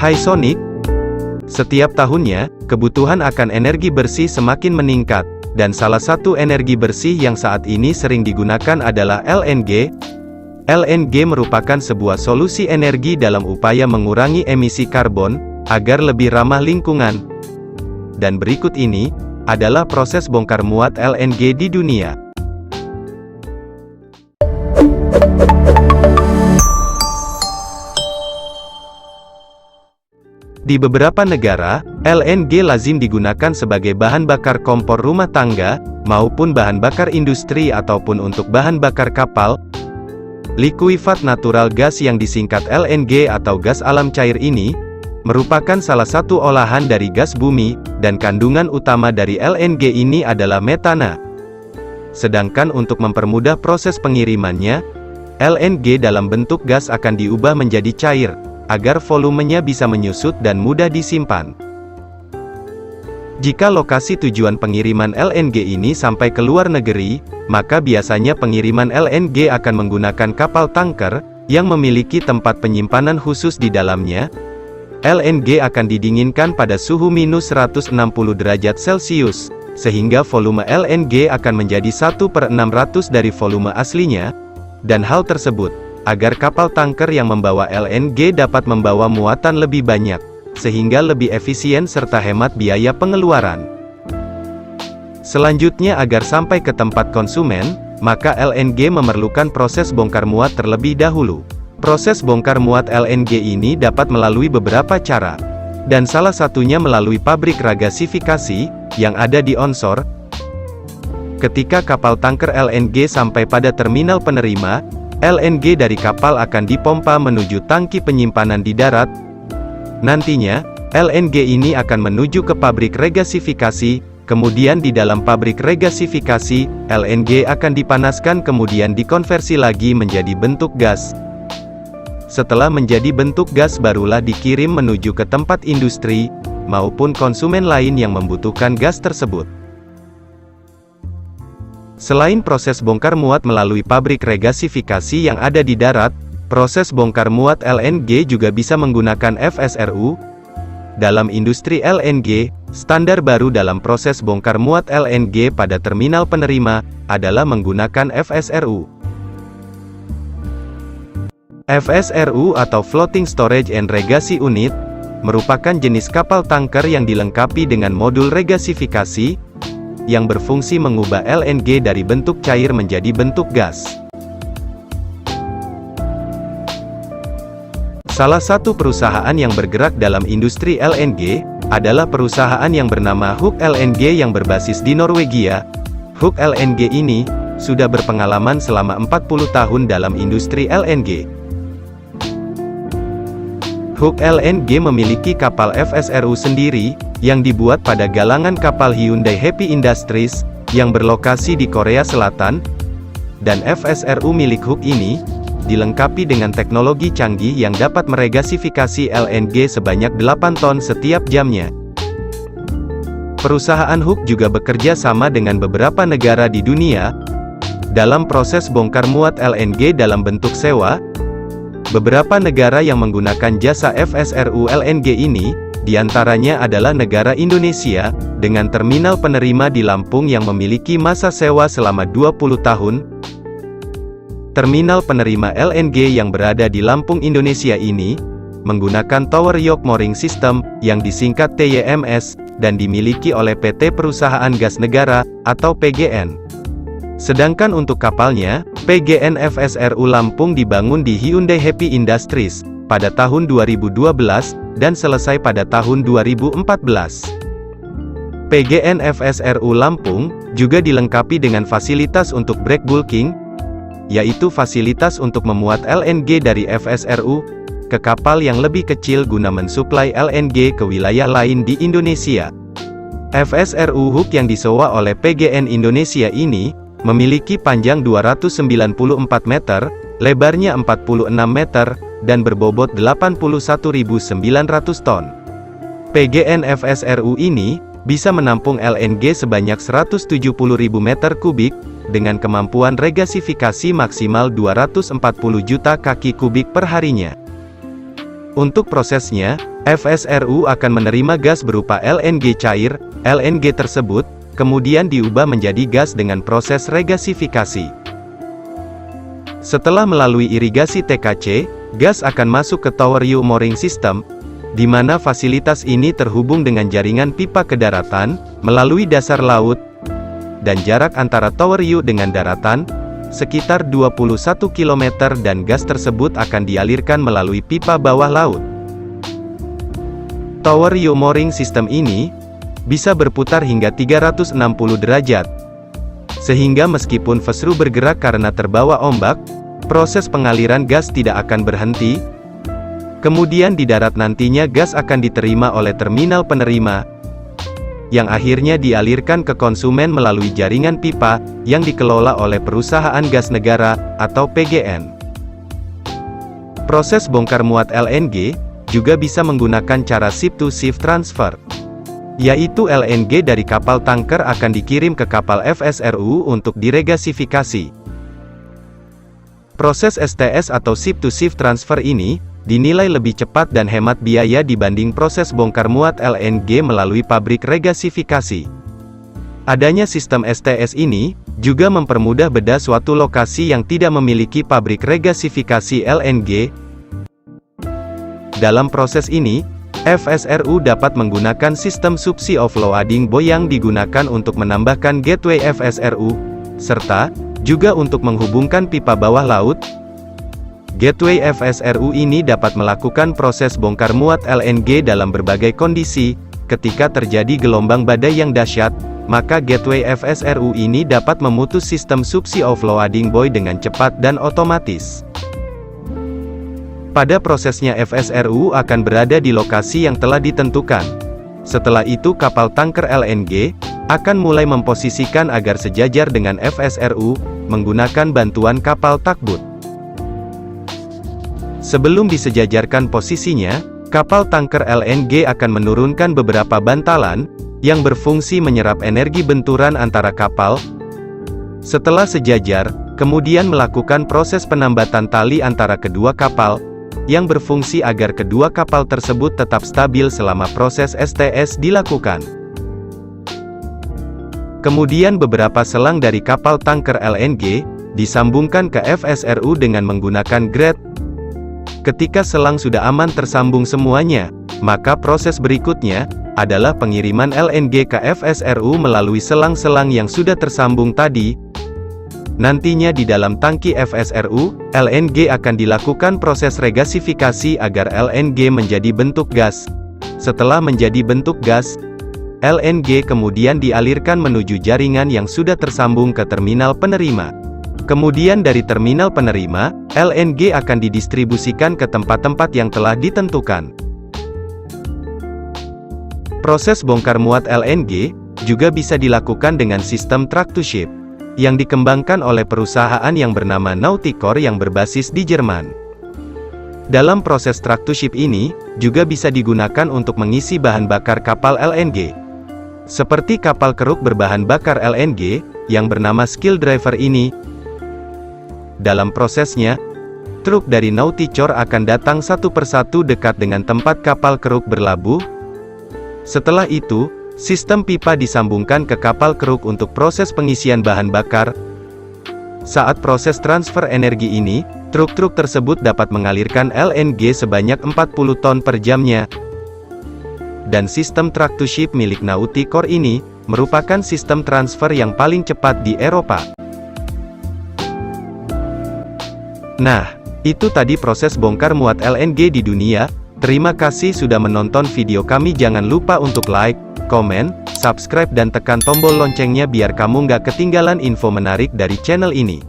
Hai Sonic, setiap tahunnya, kebutuhan akan energi bersih semakin meningkat, dan salah satu energi bersih yang saat ini sering digunakan adalah LNG. LNG merupakan sebuah solusi energi dalam upaya mengurangi emisi karbon, agar lebih ramah lingkungan. Dan berikut ini, adalah proses bongkar muat LNG di dunia. Di beberapa negara, LNG lazim digunakan sebagai bahan bakar kompor rumah tangga, maupun bahan bakar industri ataupun untuk bahan bakar kapal. Liquefied natural gas yang disingkat LNG atau gas alam cair ini, merupakan salah satu olahan dari gas bumi, dan kandungan utama dari LNG ini adalah metana. Sedangkan untuk mempermudah proses pengirimannya, LNG dalam bentuk gas akan diubah menjadi cair, agar volumenya bisa menyusut dan mudah disimpan. Jika lokasi tujuan pengiriman LNG ini sampai ke luar negeri, maka biasanya pengiriman LNG akan menggunakan kapal tanker, yang memiliki tempat penyimpanan khusus di dalamnya. LNG akan didinginkan pada suhu minus 160 derajat Celcius, sehingga volume LNG akan menjadi 1/600 dari volume aslinya, dan hal tersebut agar kapal tanker yang membawa LNG dapat membawa muatan lebih banyak, sehingga lebih efisien serta hemat biaya pengeluaran. Selanjutnya agar sampai ke tempat konsumen, maka LNG memerlukan proses bongkar muat terlebih dahulu. Proses bongkar muat LNG ini dapat melalui beberapa cara, dan salah satunya melalui pabrik regasifikasi, yang ada di onshore. Ketika kapal tanker LNG sampai pada terminal penerima, LNG dari kapal akan dipompa menuju tangki penyimpanan di darat. Nantinya, LNG ini akan menuju ke pabrik regasifikasi, kemudian di dalam pabrik regasifikasi, LNG akan dipanaskan kemudian dikonversi lagi menjadi bentuk gas. Setelah menjadi bentuk gas barulah dikirim menuju ke tempat industri, maupun konsumen lain yang membutuhkan gas tersebut. Selain proses bongkar muat melalui pabrik regasifikasi yang ada di darat, proses bongkar muat LNG juga bisa menggunakan FSRU. Dalam industri LNG, standar baru dalam proses bongkar muat LNG pada terminal penerima, adalah menggunakan FSRU. FSRU atau Floating Storage and Regasi Unit, merupakan jenis kapal tanker yang dilengkapi dengan modul regasifikasi, yang berfungsi mengubah LNG dari bentuk cair menjadi bentuk gas. Salah satu perusahaan yang bergerak dalam industri LNG, adalah perusahaan yang bernama Höegh LNG yang berbasis di Norwegia. Höegh LNG ini, sudah berpengalaman selama 40 tahun dalam industri LNG. Höegh LNG memiliki kapal FSRU sendiri, yang dibuat pada galangan kapal Hyundai Happy Industries, yang berlokasi di Korea Selatan, dan FSRU milik Höegh ini, dilengkapi dengan teknologi canggih yang dapat meregasifikasi LNG sebanyak 8 ton setiap jamnya. Perusahaan Höegh juga bekerja sama dengan beberapa negara di dunia, dalam proses bongkar muat LNG dalam bentuk sewa. Beberapa negara yang menggunakan jasa FSRU LNG ini, diantaranya adalah negara Indonesia, dengan terminal penerima di Lampung yang memiliki masa sewa selama 20 tahun. Terminal penerima LNG yang berada di Lampung Indonesia ini, menggunakan Tower Yoke Mooring System, yang disingkat TYMS, dan dimiliki oleh PT Perusahaan Gas Negara, atau PGN. Sedangkan untuk kapalnya, PGN FSRU Lampung dibangun di Hyundai Happy Industries, pada tahun 2012, dan selesai pada tahun 2014. PGN FSRU Lampung, juga dilengkapi dengan fasilitas untuk break bulking, yaitu fasilitas untuk memuat LNG dari FSRU, ke kapal yang lebih kecil guna mensuplai LNG ke wilayah lain di Indonesia. FSRU Höegh yang disewa oleh PGN Indonesia ini, memiliki panjang 294 meter, lebarnya 46 meter, dan berbobot 81.900 ton. PGN FSRU ini, bisa menampung LNG sebanyak 170.000 meter kubik, dengan kemampuan regasifikasi maksimal 240 juta kaki kubik per harinya. Untuk prosesnya, FSRU akan menerima gas berupa LNG cair. LNG tersebut kemudian diubah menjadi gas dengan proses regasifikasi. Setelah melalui irigasi TKC, gas akan masuk ke Tower U Mooring System, di mana fasilitas ini terhubung dengan jaringan pipa ke daratan, melalui dasar laut, dan jarak antara Tower U dengan daratan, sekitar 21 km dan gas tersebut akan dialirkan melalui pipa bawah laut. Tower U Mooring System ini bisa berputar hingga 360 derajat. Sehingga meskipun FSRU bergerak karena terbawa ombak, proses pengaliran gas tidak akan berhenti. Kemudian di darat nantinya gas akan diterima oleh terminal penerima, yang akhirnya dialirkan ke konsumen melalui jaringan pipa, yang dikelola oleh Perusahaan Gas Negara, atau PGN. Proses bongkar muat LNG, juga bisa menggunakan cara ship-to-ship transfer, yaitu LNG dari kapal tanker akan dikirim ke kapal FSRU untuk diregasifikasi. Proses STS atau ship-to-ship transfer ini, dinilai lebih cepat dan hemat biaya dibanding proses bongkar muat LNG melalui pabrik regasifikasi. Adanya sistem STS ini, juga mempermudah bedah suatu lokasi yang tidak memiliki pabrik regasifikasi LNG. Dalam proses ini, FSRU dapat menggunakan sistem subsea offloading buoy yang digunakan untuk menambahkan gateway FSRU, serta juga untuk menghubungkan pipa bawah laut. Gateway FSRU ini dapat melakukan proses bongkar muat LNG dalam berbagai kondisi. Ketika terjadi gelombang badai yang dahsyat, maka gateway FSRU ini dapat memutus sistem subsea offloading buoy dengan cepat dan otomatis. Pada prosesnya FSRU akan berada di lokasi yang telah ditentukan. Setelah itu kapal tanker LNG akan mulai memposisikan agar sejajar dengan FSRU, menggunakan bantuan kapal takbut. Sebelum disejajarkan posisinya, kapal tanker LNG akan menurunkan beberapa bantalan, yang berfungsi menyerap energi benturan antara kapal. Setelah sejajar, kemudian melakukan proses penambatan tali antara kedua kapal, yang berfungsi agar kedua kapal tersebut tetap stabil selama proses STS dilakukan. Kemudian beberapa selang dari kapal tanker LNG, disambungkan ke FSRU dengan menggunakan grate. Ketika selang sudah aman tersambung semuanya, maka proses berikutnya, adalah pengiriman LNG ke FSRU melalui selang-selang yang sudah tersambung tadi. Nantinya di dalam tangki FSRU, LNG akan dilakukan proses regasifikasi agar LNG menjadi bentuk gas. Setelah menjadi bentuk gas, LNG kemudian dialirkan menuju jaringan yang sudah tersambung ke terminal penerima. Kemudian dari terminal penerima, LNG akan didistribusikan ke tempat-tempat yang telah ditentukan. Proses bongkar muat LNG, juga bisa dilakukan dengan sistem truck-to-ship, yang dikembangkan oleh perusahaan yang bernama Nauticor yang berbasis di Jerman. Dalam proses truck-to-ship ini, juga bisa digunakan untuk mengisi bahan bakar kapal LNG. Seperti kapal keruk berbahan bakar LNG, yang bernama Skill Driver ini. Dalam prosesnya, truk dari Nauticor akan datang satu persatu dekat dengan tempat kapal keruk berlabuh. Setelah itu, sistem pipa disambungkan ke kapal keruk untuk proses pengisian bahan bakar. Saat proses transfer energi ini, truk-truk tersebut dapat mengalirkan LNG sebanyak 40 ton per jamnya. Dan sistem truck-to-ship milik Nauticor ini, merupakan sistem transfer yang paling cepat di Eropa. Nah, itu tadi proses bongkar muat LNG di dunia. Terima kasih sudah menonton video kami. Jangan lupa untuk like, komen, subscribe dan tekan tombol loncengnya biar kamu nggak ketinggalan info menarik dari channel ini.